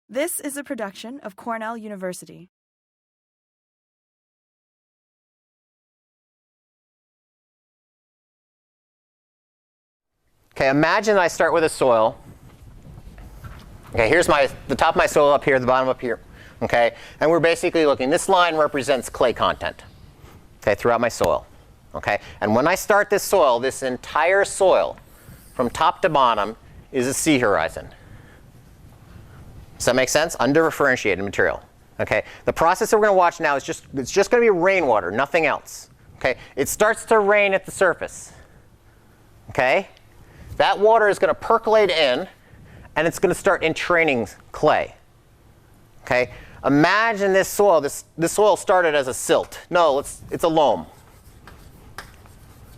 This is a production of Cornell University. Okay, imagine I start with a soil. Okay, here's the top of my soil up here, the bottom up here. Okay, and we're basically looking, this line represents clay content, okay, throughout my soil. Okay, and when I start this soil, this entire soil, from top to bottom, is a sea horizon. Does that make sense? Undifferentiated material. Okay, the process that we're going to watch now is it's just going to be rainwater, nothing else. Okay, it starts to rain at the surface. Okay, that water is going to percolate in, and it's going to start entraining clay. Okay, imagine this soil. This soil started as a silt. No, it's a loam.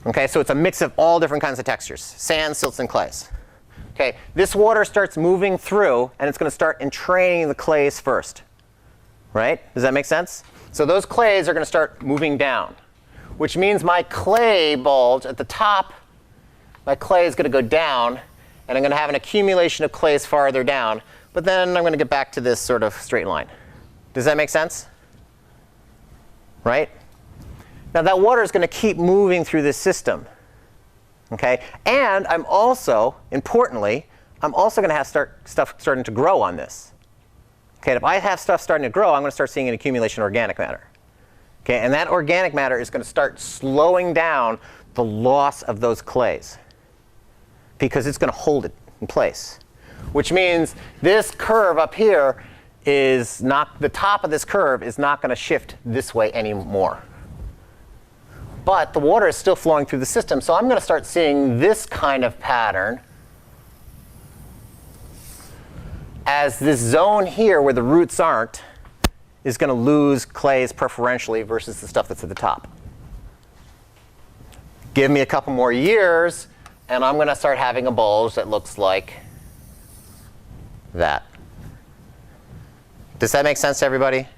Okay, so it's a mix of all different kinds of textures: sand, silts, and clays. Okay, this water starts moving through, and it's going to start entraining the clays first. Right? Does that make sense? So those clays are going to start moving down, which means my clay bulge at the top, my clay is going to go down, and I'm going to have an accumulation of clays farther down. But then I'm going to get back to this sort of straight line. Does that make sense? Right? Now that water is going to keep moving through this system. Okay? And I'm also, importantly, I'm also going to have stuff starting to grow on this. Okay, if I have stuff starting to grow, I'm going to start seeing an accumulation of organic matter. Okay, and that organic matter is going to start slowing down the loss of those clays, because it's going to hold it in place. Which means this curve up here is not, the top of this curve is not going to shift this way anymore. But the water is still flowing through the system, so I'm going to start seeing this kind of pattern as this zone here where the roots aren't is going to lose clays preferentially versus the stuff that's at the top. Give me a couple more years, and I'm going to start having a bulge that looks like that. Does that make sense to everybody?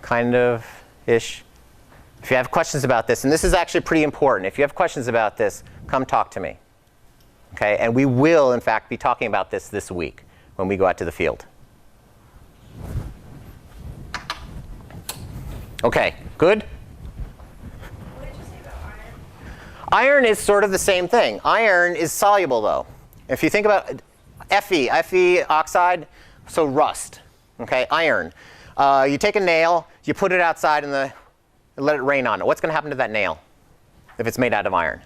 Kind of-ish? If you have questions about this, and this is actually pretty important, if you have questions about this, come talk to me. Okay? And we will, in fact, be talking about this week when we go out to the field. Okay, good? What did you say about iron? Iron is sort of the same thing. Iron is soluble, though. If you think about Fe oxide, so rust. Okay, iron. You take a nail, you put it outside and let it rain on it. What's going to happen to that nail if it's made out of iron?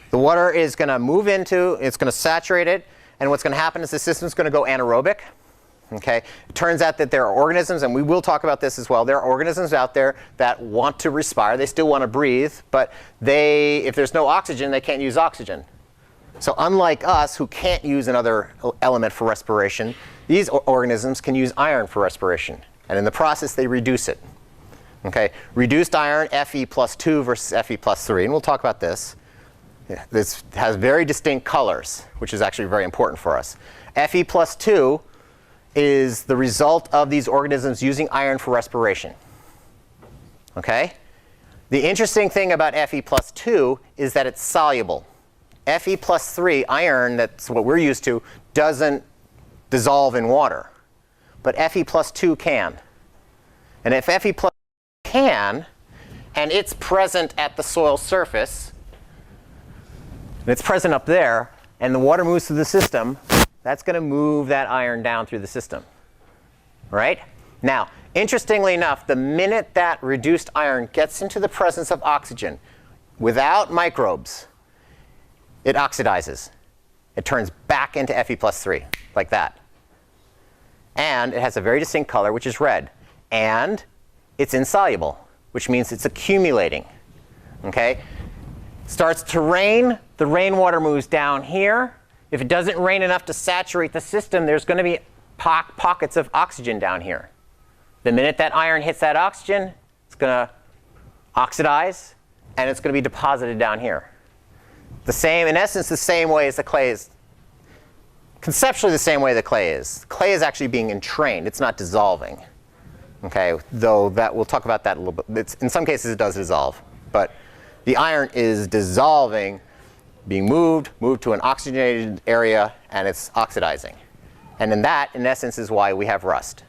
The water is going to move into, it's going to saturate it, and what's going to happen is the system's going to go anaerobic. Okay? It turns out that there are organisms, and we will talk about this as well, there are organisms out there that want to respire. They still want to breathe, but if there's no oxygen, they can't use oxygen. So unlike us, who can't use another element for respiration, these organisms can use iron for respiration. And in the process, they reduce it. Okay? Reduced iron, Fe+2 versus Fe+3. And we'll talk about this. This has very distinct colors, which is actually very important for us. Fe+2 is the result of these organisms using iron for respiration. Okay? The interesting thing about Fe+2 is that it's soluble. Fe+3, iron, that's what we're used to, doesn't dissolve in water. But Fe+2 can. And if Fe+ can, and it's present at the soil surface, and it's present up there, and the water moves through the system, that's going to move that iron down through the system. Right? Now, interestingly enough, the minute that reduced iron gets into the presence of oxygen, without microbes, it oxidizes. It turns back into Fe+3, like that. And it has a very distinct color, which is red. And it's insoluble, which means it's accumulating. Okay? Starts to rain, the rainwater moves down here. If it doesn't rain enough to saturate the system, there's going to be pockets of oxygen down here. The minute that iron hits that oxygen, it's going to oxidize, and it's going to be deposited down here. The same, in essence, the same way as the clay is. Conceptually, the same way the clay is. Clay is actually being entrained. It's not dissolving. Okay, though we'll talk about that a little bit. In some cases, it does dissolve. But the iron is dissolving, being moved to an oxygenated area, and it's oxidizing. And then that, in essence, is why we have rust.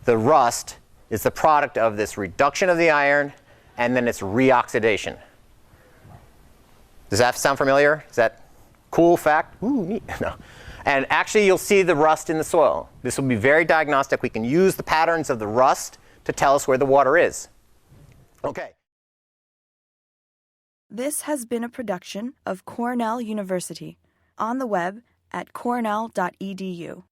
The rust is the product of this reduction of the iron and then its reoxidation. Does that sound familiar? Is that cool fact? Ooh, neat. No. And actually, you'll see the rust in the soil. This will be very diagnostic. We can use the patterns of the rust to tell us where the water is. Okay. This has been a production of Cornell University, on the web at cornell.edu.